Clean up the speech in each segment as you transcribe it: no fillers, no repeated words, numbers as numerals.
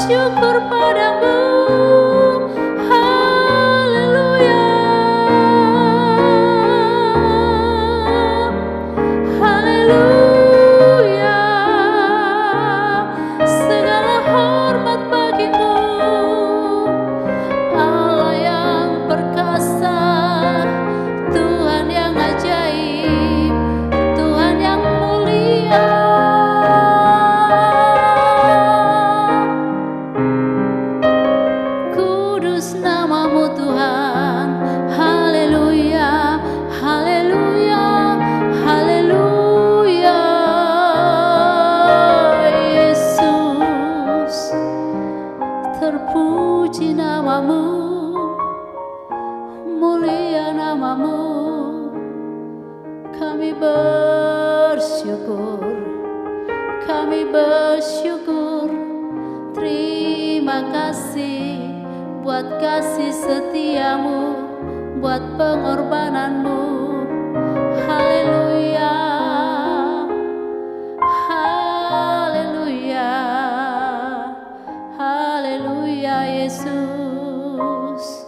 bersyukur padamu. Haleluya. Haleluya. Segala hormat bagimu, Allah yang perkasa, Tuhan yang ajaib, Tuhan yang mulia. Kudus namamu Tuhan. Haleluya, haleluya, haleluya. Yesus, terpuji namamu, mulia namamu. Kami bersyukur, kami bersyukur. Terima kasih buat kasih setiamu, buat pengorbananmu. Haleluya, haleluya, haleluya Yesus.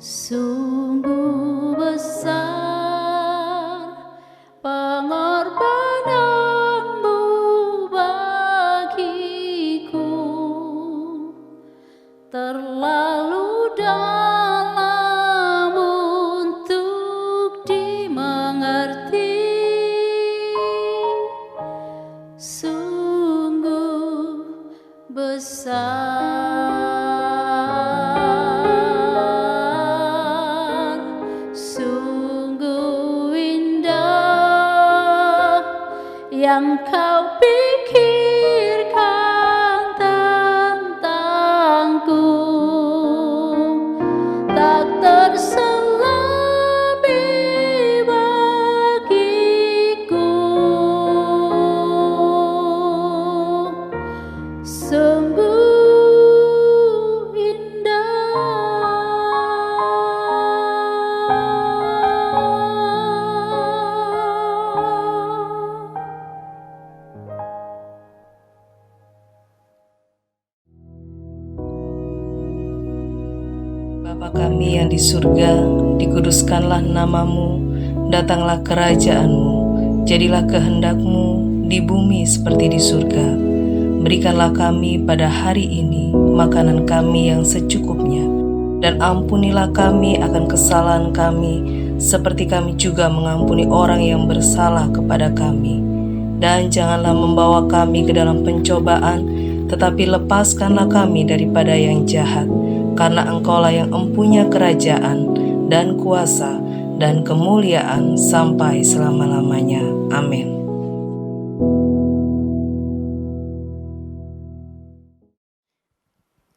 Sungguh besar pengorbananmu bagiku, terlalu dalam untuk dimengerti. Sungguh besar, sungguh indah yang kau pikirkan tentangku, tak terselami bagiku. Sungguh Bapa kami yang di surga, dikuduskanlah namamu, datanglah kerajaan-Mu, jadilah kehendak-Mu di bumi seperti di surga. Berikanlah kami pada hari ini makanan kami yang secukupnya, dan ampunilah kami akan kesalahan kami, seperti kami juga mengampuni orang yang bersalah kepada kami. Dan janganlah membawa kami ke dalam pencobaan, tetapi lepaskanlah kami daripada yang jahat. Karena Engkaulah yang empunya kerajaan dan kuasa dan kemuliaan sampai selama-lamanya. Amin.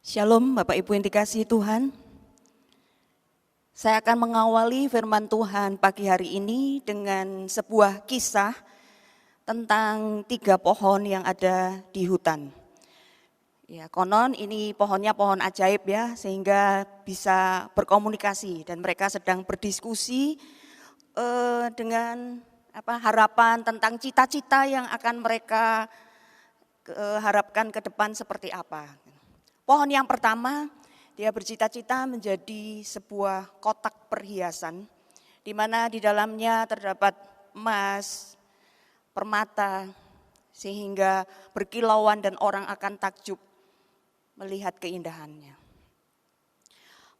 Shalom Bapak Ibu yang dikasihi Tuhan. Saya akan mengawali firman Tuhan pagi hari ini dengan sebuah kisah tentang 3 pohon yang ada di hutan. Ya, konon ini pohonnya pohon ajaib ya, sehingga bisa berkomunikasi dan mereka sedang berdiskusi dengan harapan tentang cita-cita yang akan mereka harapkan ke depan seperti apa. Pohon yang pertama, dia bercita-cita menjadi sebuah kotak perhiasan, di mana di dalamnya terdapat emas, permata, sehingga berkilauan dan orang akan takjub melihat keindahannya.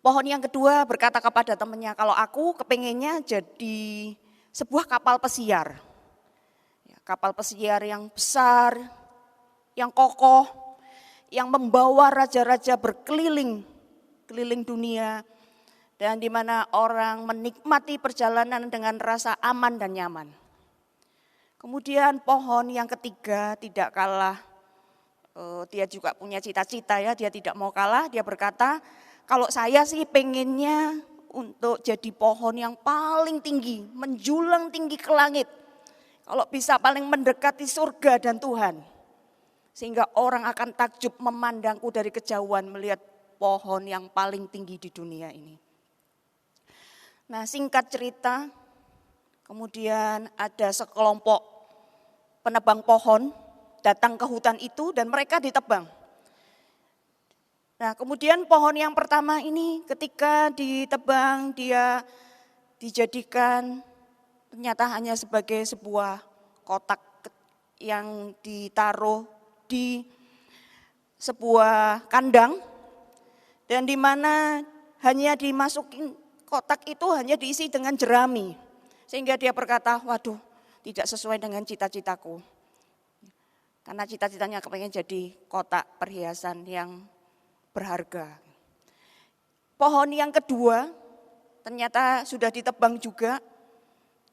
Pohon yang kedua berkata kepada temannya, kalau aku kepengennya jadi sebuah kapal pesiar. Kapal pesiar yang besar, yang kokoh, yang membawa raja-raja berkeliling dunia, dan di mana orang menikmati perjalanan dengan rasa aman dan nyaman. Kemudian pohon yang ketiga tidak kalah, dia juga punya cita-cita ya, dia tidak mau kalah, dia berkata, kalau saya sih pengennya untuk jadi pohon yang paling tinggi, menjulang tinggi ke langit. Kalau bisa paling mendekati surga dan Tuhan. Sehingga orang akan takjub memandangku dari kejauhan melihat pohon yang paling tinggi di dunia ini. Nah, singkat cerita, kemudian ada sekelompok penebang pohon datang ke hutan itu dan mereka ditebang. Nah, kemudian pohon yang pertama ini ketika ditebang dia dijadikan ternyata hanya sebagai sebuah kotak yang ditaruh di sebuah kandang dan di mana hanya dimasukin kotak itu hanya diisi dengan jerami. Sehingga dia berkata, waduh tidak sesuai dengan cita-citaku. Karena cita-citanya kepengen jadi kotak perhiasan yang berharga. Pohon yang kedua ternyata sudah ditebang juga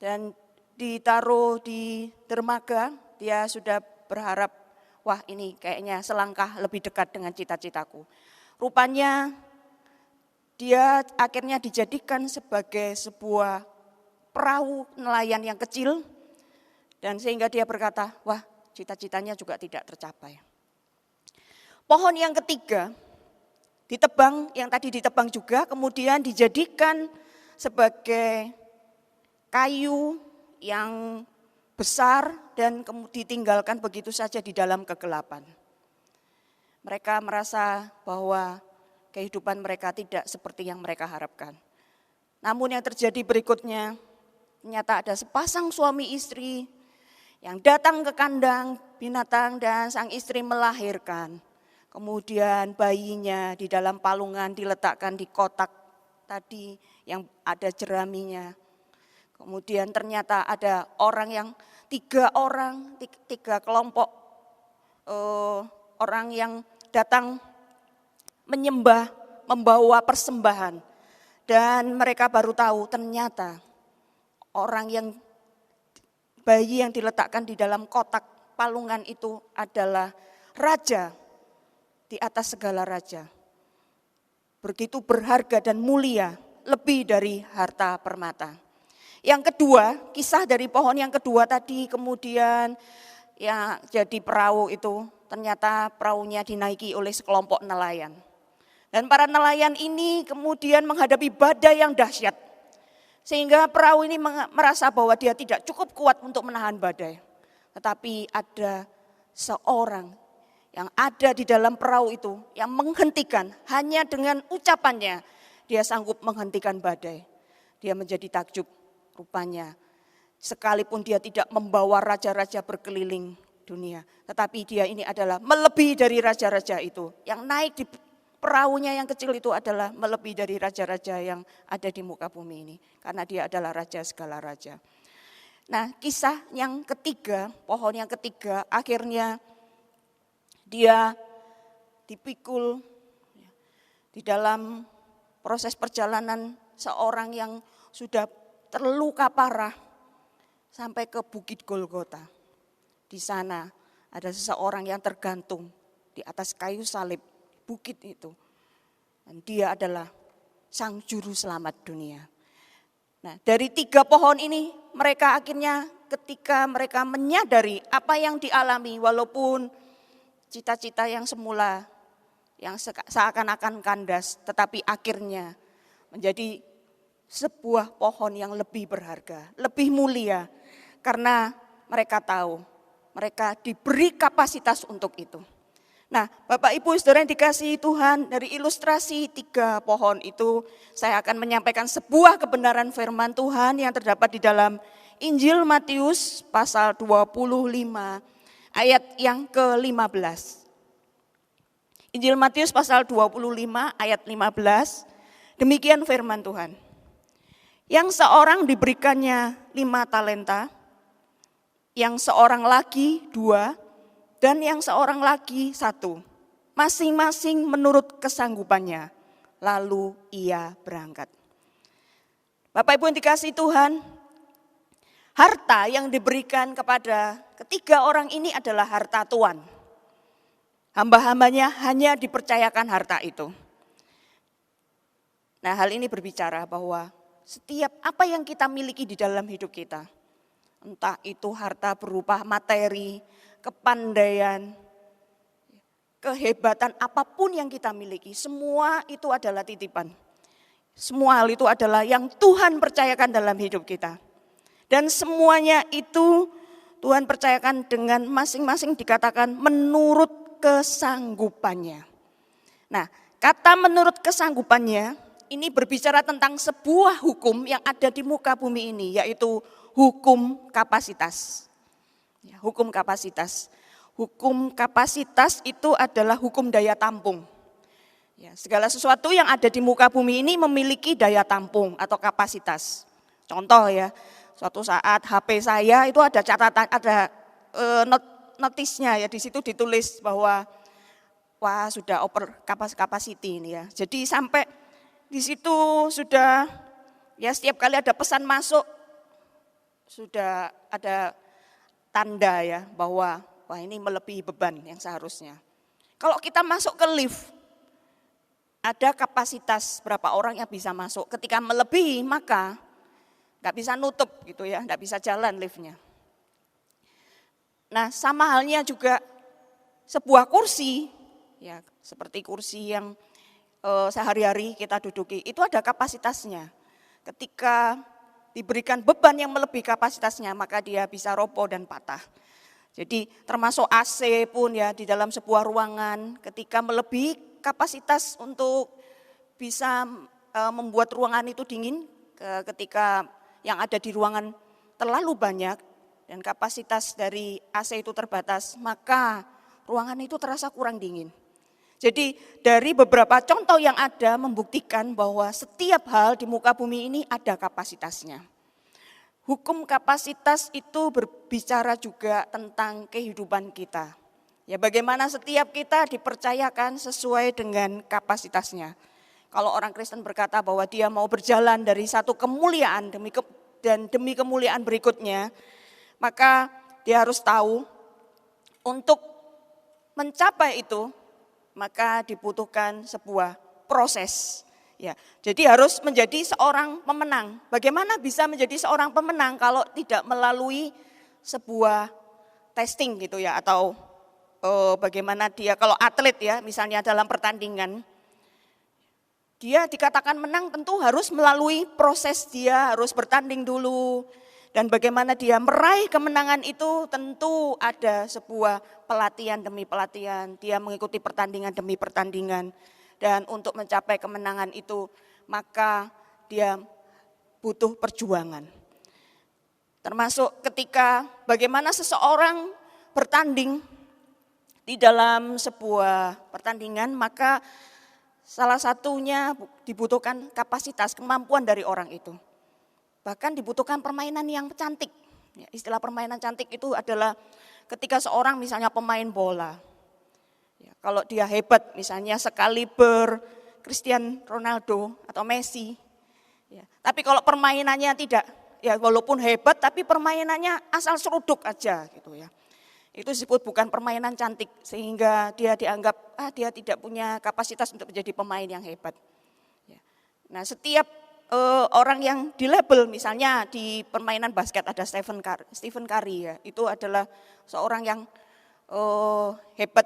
dan ditaruh di dermaga. Dia sudah berharap, wah ini kayaknya selangkah lebih dekat dengan cita-citaku. Rupanya dia akhirnya dijadikan sebagai sebuah perahu nelayan yang kecil dan sehingga dia berkata, wah cita-citanya juga tidak tercapai. Pohon yang ketiga ditebang, yang tadi ditebang juga kemudian dijadikan sebagai kayu yang besar dan ditinggalkan begitu saja di dalam kegelapan. Mereka merasa bahwa kehidupan mereka tidak seperti yang mereka harapkan. Namun yang terjadi berikutnya, ternyata ada sepasang suami istri yang datang ke kandang binatang dan sang istri melahirkan. Kemudian bayinya di dalam palungan diletakkan di kotak tadi yang ada jeraminya. Kemudian ternyata ada orang yang tiga kelompok orang yang datang menyembah, membawa persembahan. Dan mereka baru tahu ternyata bayi yang diletakkan di dalam kotak palungan itu adalah raja di atas segala raja. Begitu berharga dan mulia, lebih dari harta permata. Yang kedua, kisah dari pohon yang kedua tadi kemudian ya jadi perahu itu ternyata perahunya dinaiki oleh sekelompok nelayan. Dan para nelayan ini kemudian menghadapi badai yang dahsyat. Sehingga perahu ini merasa bahwa dia tidak cukup kuat untuk menahan badai. Tetapi ada seorang yang ada di dalam perahu itu yang menghentikan, hanya dengan ucapannya dia sanggup menghentikan badai. Dia menjadi takjub rupanya. Sekalipun dia tidak membawa raja-raja berkeliling dunia, tetapi dia ini adalah melebihi dari raja-raja itu. Yang naik di perahunya yang kecil itu adalah melebihi dari raja-raja yang ada di muka bumi ini. Karena dia adalah raja segala raja. Nah, kisah yang ketiga, pohon yang ketiga, akhirnya dia dipikul di dalam proses perjalanan seorang yang sudah terluka parah sampai ke Bukit Golgota. Di sana ada seseorang yang tergantung di atas kayu salib bukit itu. Dan dia adalah sang juru selamat dunia. Nah, dari tiga pohon ini mereka akhirnya ketika mereka menyadari apa yang dialami walaupun cita-cita yang semula yang seakan-akan kandas tetapi akhirnya menjadi sebuah pohon yang lebih berharga, lebih mulia karena mereka tahu mereka diberi kapasitas untuk itu. Nah, Bapak Ibu Saudara yang dikasihi Tuhan, dari ilustrasi tiga pohon itu saya akan menyampaikan sebuah kebenaran firman Tuhan yang terdapat di dalam Injil Matius pasal 25 ayat yang ke-15. Injil Matius pasal 25 ayat 15, demikian firman Tuhan. Yang seorang diberikannya 5 talenta, yang seorang lagi 2, dan yang seorang lagi 1, masing-masing menurut kesanggupannya, lalu ia berangkat. Bapak Ibu yang dikasihi Tuhan, harta yang diberikan kepada ketiga orang ini adalah harta Tuhan. Hamba-hambanya hanya dipercayakan harta itu. Nah, hal ini berbicara bahwa setiap apa yang kita miliki di dalam hidup kita, entah itu harta berupa materi, kepandaian, kehebatan apapun yang kita miliki, semua itu adalah titipan. Semua hal itu adalah yang Tuhan percayakan dalam hidup kita. Dan semuanya itu Tuhan percayakan dengan masing-masing dikatakan menurut kesanggupannya. Nah, kata menurut kesanggupannya ini berbicara tentang sebuah hukum yang ada di muka bumi ini, yaitu hukum kapasitas. Ya, hukum kapasitas. Hukum kapasitas itu adalah hukum daya tampung. Ya, segala sesuatu yang ada di muka bumi ini memiliki daya tampung atau kapasitas. Contoh ya, suatu saat HP saya itu ada catatan, ada notisnya ya, di situ ditulis bahwa wah sudah over capacity ini ya. Jadi sampai di situ sudah ya setiap kali ada pesan masuk sudah ada tanda ya bahwa wah ini melebihi beban yang seharusnya. Kalau kita masuk ke lift, ada kapasitas berapa orang yang bisa masuk. Ketika melebihi maka nggak bisa nutup gitu ya, nggak bisa jalan liftnya. Nah sama halnya juga sebuah kursi, ya seperti kursi yang sehari-hari kita duduki, itu ada kapasitasnya. Ketika diberikan beban yang melebihi kapasitasnya, maka dia bisa roboh dan patah. Jadi termasuk AC pun ya di dalam sebuah ruangan, ketika melebihi kapasitas untuk bisa membuat ruangan itu dingin, ketika yang ada di ruangan terlalu banyak dan kapasitas dari AC itu terbatas, maka ruangan itu terasa kurang dingin. Jadi dari beberapa contoh yang ada membuktikan bahwa setiap hal di muka bumi ini ada kapasitasnya. Hukum kapasitas itu berbicara juga tentang kehidupan kita. Ya bagaimana setiap kita dipercayakan sesuai dengan kapasitasnya. Kalau orang Kristen berkata bahwa dia mau berjalan dari satu kemuliaan demi kemuliaan berikutnya, maka dia harus tahu untuk mencapai itu, maka dibutuhkan sebuah proses. Ya, jadi harus menjadi seorang pemenang. Bagaimana bisa menjadi seorang pemenang kalau tidak melalui sebuah testing gitu ya, atau bagaimana dia kalau atlet ya, misalnya dalam pertandingan, dia dikatakan menang tentu harus melalui proses, dia harus bertanding dulu. Dan bagaimana dia meraih kemenangan itu tentu ada sebuah pelatihan demi pelatihan, dia mengikuti pertandingan demi pertandingan. Dan untuk mencapai kemenangan itu maka dia butuh perjuangan. Termasuk ketika bagaimana seseorang bertanding di dalam sebuah pertandingan, maka salah satunya dibutuhkan kapasitas, kemampuan dari orang itu. Bahkan dibutuhkan permainan yang cantik. Ya, istilah permainan cantik itu adalah ketika seorang misalnya pemain bola. Ya, kalau dia hebat misalnya sekaliber Cristiano Ronaldo atau Messi. Ya, tapi kalau permainannya tidak, ya walaupun hebat tapi permainannya asal seruduk aja gitu ya. Itu disebut bukan permainan cantik sehingga dia dianggap dia tidak punya kapasitas untuk menjadi pemain yang hebat. Ya. Nah setiap orang yang di label misalnya di permainan basket ada Stephen Curry ya, itu adalah seorang yang hebat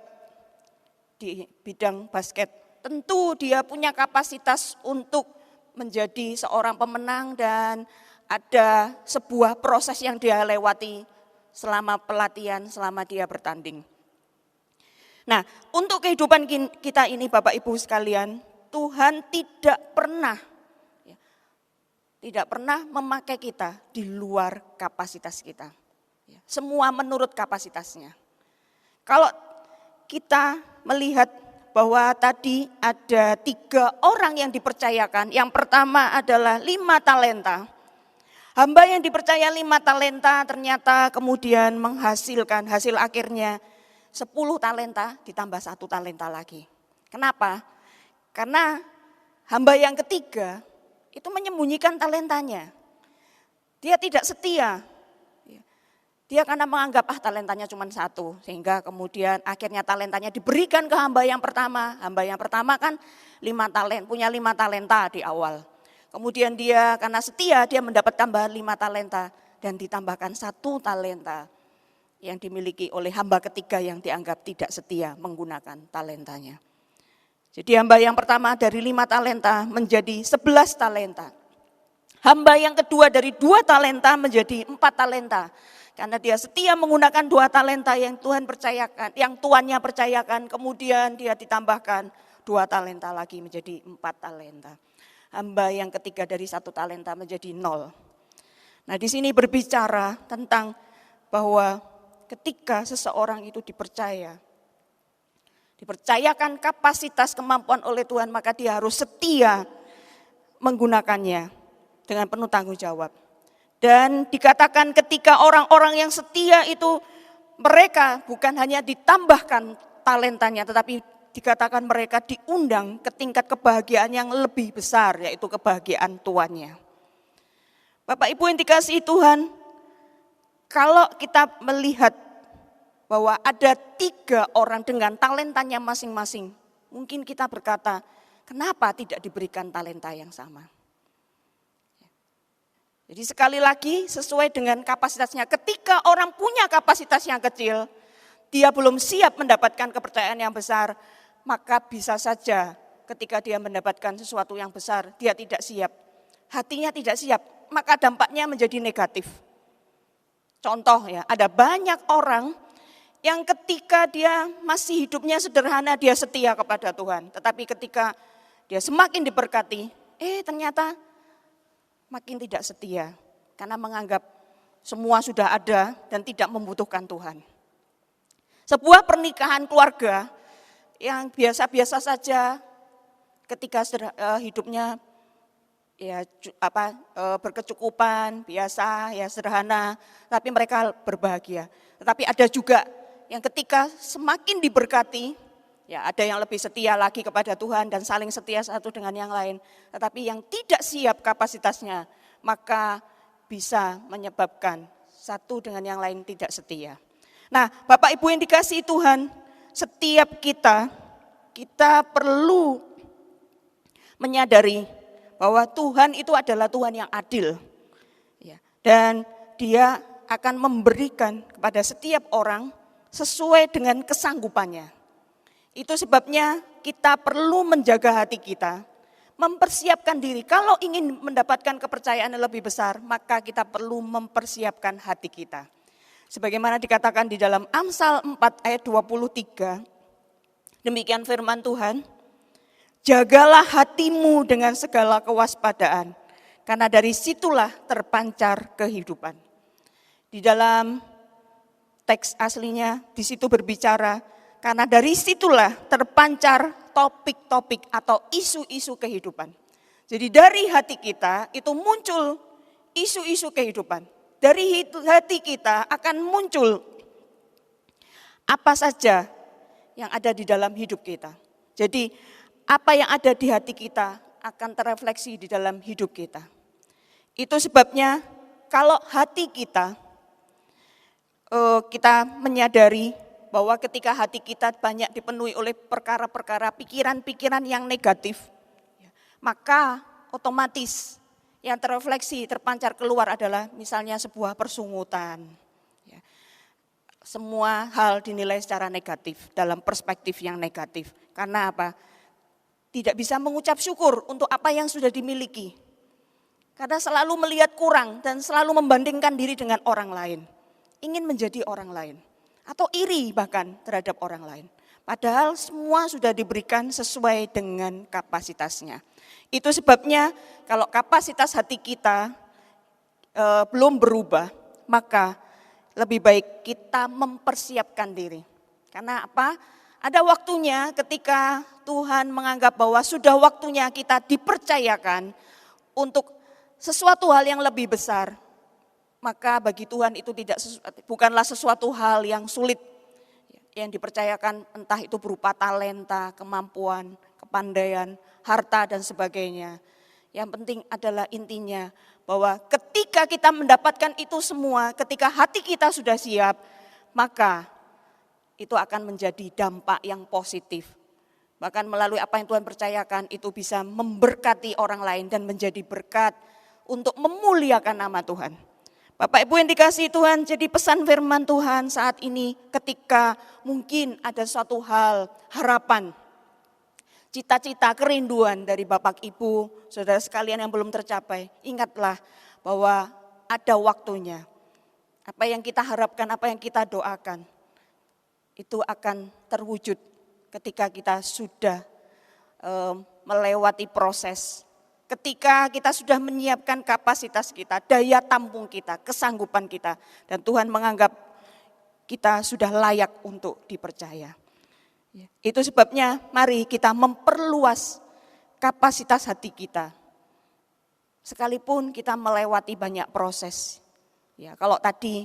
di bidang basket. Tentu dia punya kapasitas untuk menjadi seorang pemenang dan ada sebuah proses yang dia lewati selama pelatihan, selama dia bertanding. Nah, untuk kehidupan kita ini Bapak Ibu sekalian, Tuhan tidak pernah memakai kita di luar kapasitas kita. Semua menurut kapasitasnya. Kalau kita melihat bahwa tadi ada 3 orang yang dipercayakan. Yang pertama adalah 5 talenta. Hamba yang dipercaya 5 talenta ternyata kemudian menghasilkan hasil akhirnya 10 talenta ditambah 1 talenta lagi. Kenapa? Karena hamba yang ketiga itu menyembunyikan talentanya. Dia tidak setia. Dia karena menganggap talentanya cuma 1. Sehingga kemudian akhirnya talentanya diberikan ke hamba yang pertama. Hamba yang pertama kan punya 5 talenta di awal. Kemudian dia karena setia dia mendapat tambahan 5 talenta. Dan ditambahkan 1 talenta yang dimiliki oleh hamba ketiga yang dianggap tidak setia menggunakan talentanya. Jadi hamba yang pertama dari 5 talenta menjadi 11 talenta. Hamba yang kedua dari 2 talenta menjadi 4 talenta. Karena dia setia menggunakan 2 talenta yang Tuhan percayakan, yang tuannya percayakan, kemudian dia ditambahkan 2 talenta lagi menjadi 4 talenta. Hamba yang ketiga dari 1 talenta menjadi 0. Nah, di sini berbicara tentang bahwa ketika seseorang itu dipercayakan kapasitas kemampuan oleh Tuhan, maka dia harus setia menggunakannya dengan penuh tanggung jawab. Dan dikatakan ketika orang-orang yang setia itu mereka bukan hanya ditambahkan talentanya, tetapi dikatakan mereka diundang ke tingkat kebahagiaan yang lebih besar, yaitu kebahagiaan tuannya. Bapak Ibu yang dikasihi Tuhan, kalau kita melihat bahwa ada 3 orang dengan talentanya masing-masing, mungkin kita berkata, kenapa tidak diberikan talenta yang sama? Jadi sekali lagi sesuai dengan kapasitasnya. Ketika orang punya kapasitas yang kecil, dia belum siap mendapatkan kepercayaan yang besar, maka bisa saja ketika dia mendapatkan sesuatu yang besar, dia tidak siap. Hatinya tidak siap, maka dampaknya menjadi negatif. Contoh ya, ada banyak orang yang ketika dia masih hidupnya sederhana, dia setia kepada Tuhan. Tetapi ketika dia semakin diberkati, ternyata makin tidak setia, karena menganggap semua sudah ada dan tidak membutuhkan Tuhan. Sebuah pernikahan keluarga yang biasa-biasa saja, ketika hidupnya berkecukupan, biasa, ya sederhana, tapi mereka berbahagia. Tetapi ada juga yang ketika semakin diberkati, ya ada yang lebih setia lagi kepada Tuhan dan saling setia satu dengan yang lain. Tetapi yang tidak siap kapasitasnya, maka bisa menyebabkan satu dengan yang lain tidak setia. Nah, Bapak Ibu yang dikasihi Tuhan, setiap kita perlu menyadari bahwa Tuhan itu adalah Tuhan yang adil. Dan Dia akan memberikan kepada setiap orang sesuai dengan kesanggupannya. Itu sebabnya kita perlu menjaga hati kita, mempersiapkan diri. Kalau ingin mendapatkan kepercayaan yang lebih besar, maka kita perlu mempersiapkan hati kita. Sebagaimana dikatakan di dalam Amsal 4 ayat 23, demikian firman Tuhan, jagalah hatimu dengan segala kewaspadaan, karena dari situlah terpancar kehidupan. Di dalam teks aslinya, di situ berbicara, karena dari situlah terpancar topik-topik atau isu-isu kehidupan. Jadi dari hati kita itu muncul isu-isu kehidupan. Dari hati kita akan muncul apa saja yang ada di dalam hidup kita. Jadi apa yang ada di hati kita akan terefleksi di dalam hidup kita. Itu sebabnya kalau hati kita menyadari bahwa ketika hati kita banyak dipenuhi oleh perkara-perkara pikiran-pikiran yang negatif, maka otomatis yang terefleksi, terpancar keluar adalah misalnya sebuah persungutan. Semua hal dinilai secara negatif, dalam perspektif yang negatif. Karena apa? Tidak bisa mengucap syukur untuk apa yang sudah dimiliki. Karena selalu melihat kurang dan selalu membandingkan diri dengan orang lain. Ingin menjadi orang lain. Atau iri bahkan terhadap orang lain. Padahal semua sudah diberikan sesuai dengan kapasitasnya. Itu sebabnya kalau kapasitas hati kita belum berubah, maka lebih baik kita mempersiapkan diri. Karena apa? Ada waktunya ketika Tuhan menganggap bahwa sudah waktunya kita dipercayakan untuk sesuatu hal yang lebih besar. Maka bagi Tuhan itu bukanlah sesuatu hal yang sulit yang dipercayakan, entah itu berupa talenta, kemampuan, kepandaian, harta dan sebagainya. Yang penting adalah intinya bahwa ketika kita mendapatkan itu semua, ketika hati kita sudah siap, maka itu akan menjadi dampak yang positif. Bahkan melalui apa yang Tuhan percayakan itu bisa memberkati orang lain dan menjadi berkat untuk memuliakan nama Tuhan. Bapak Ibu yang dikasihi Tuhan, jadi pesan firman Tuhan saat ini ketika mungkin ada suatu hal, harapan, cita-cita, kerinduan dari Bapak Ibu, saudara sekalian yang belum tercapai, ingatlah bahwa ada waktunya. Apa yang kita harapkan, apa yang kita doakan, itu akan terwujud ketika kita sudah melewati proses. Ketika kita sudah menyiapkan kapasitas kita, daya tampung kita, kesanggupan kita. Dan Tuhan menganggap kita sudah layak untuk dipercaya. Itu sebabnya mari kita memperluas kapasitas hati kita. Sekalipun kita melewati banyak proses. Ya, kalau tadi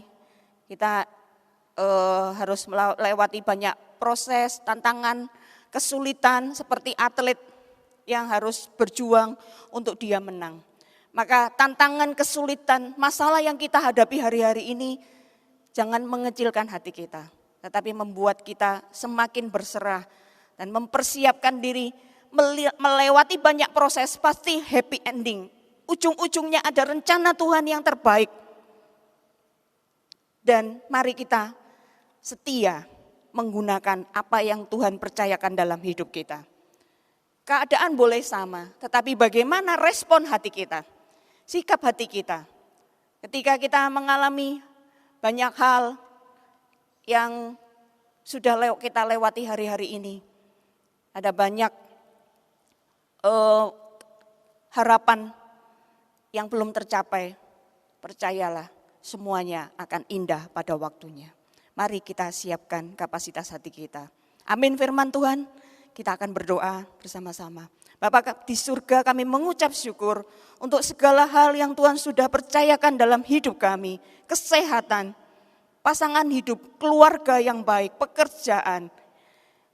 kita harus melewati banyak proses, tantangan, kesulitan seperti atlet yang harus berjuang untuk dia menang. Maka tantangan, kesulitan, masalah yang kita hadapi hari-hari ini jangan mengecilkan hati kita, tetapi membuat kita semakin berserah dan mempersiapkan diri melewati banyak proses, pasti happy ending. Ujung-ujungnya ada rencana Tuhan yang terbaik. Dan mari kita setia menggunakan apa yang Tuhan percayakan dalam hidup kita. Keadaan boleh sama, tetapi bagaimana respon hati kita, sikap hati kita. Ketika kita mengalami banyak hal yang sudah kita lewati hari-hari ini, ada banyak harapan yang belum tercapai, percayalah. Semuanya akan indah pada waktunya. Mari kita siapkan kapasitas hati kita. Amin firman Tuhan, kita akan berdoa bersama-sama. Bapa di surga, kami mengucap syukur untuk segala hal yang Tuhan sudah percayakan dalam hidup kami. Kesehatan, pasangan hidup, keluarga yang baik, pekerjaan,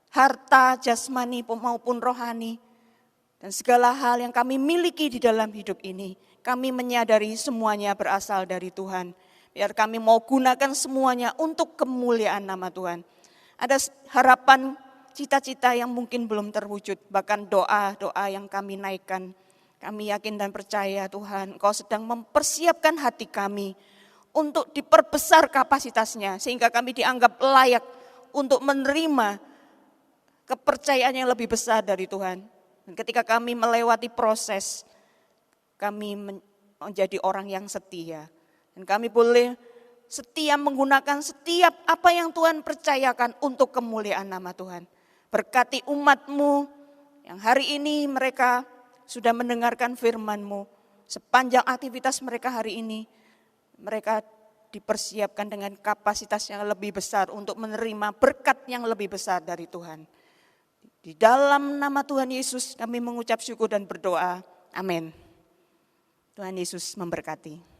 harta jasmani maupun rohani. Dan segala hal yang kami miliki di dalam hidup ini. Kami menyadari semuanya berasal dari Tuhan. Biar kami mau gunakan semuanya untuk kemuliaan nama Tuhan. Ada harapan, cita-cita yang mungkin belum terwujud. Bahkan doa-doa yang kami naikkan. Kami yakin dan percaya Tuhan, Engkau sedang mempersiapkan hati kami untuk diperbesar kapasitasnya. Sehingga kami dianggap layak untuk menerima kepercayaan yang lebih besar dari Tuhan. Dan ketika kami melewati proses, kami menjadi orang yang setia. Dan kami boleh setia menggunakan setiap apa yang Tuhan percayakan untuk kemuliaan nama Tuhan. Berkati umat-Mu yang hari ini mereka sudah mendengarkan firman-Mu. Sepanjang aktivitas mereka hari ini, mereka dipersiapkan dengan kapasitas yang lebih besar untuk menerima berkat yang lebih besar dari Tuhan. Di dalam nama Tuhan Yesus kami mengucap syukur dan berdoa. Amin. Tuhan Yesus memberkati.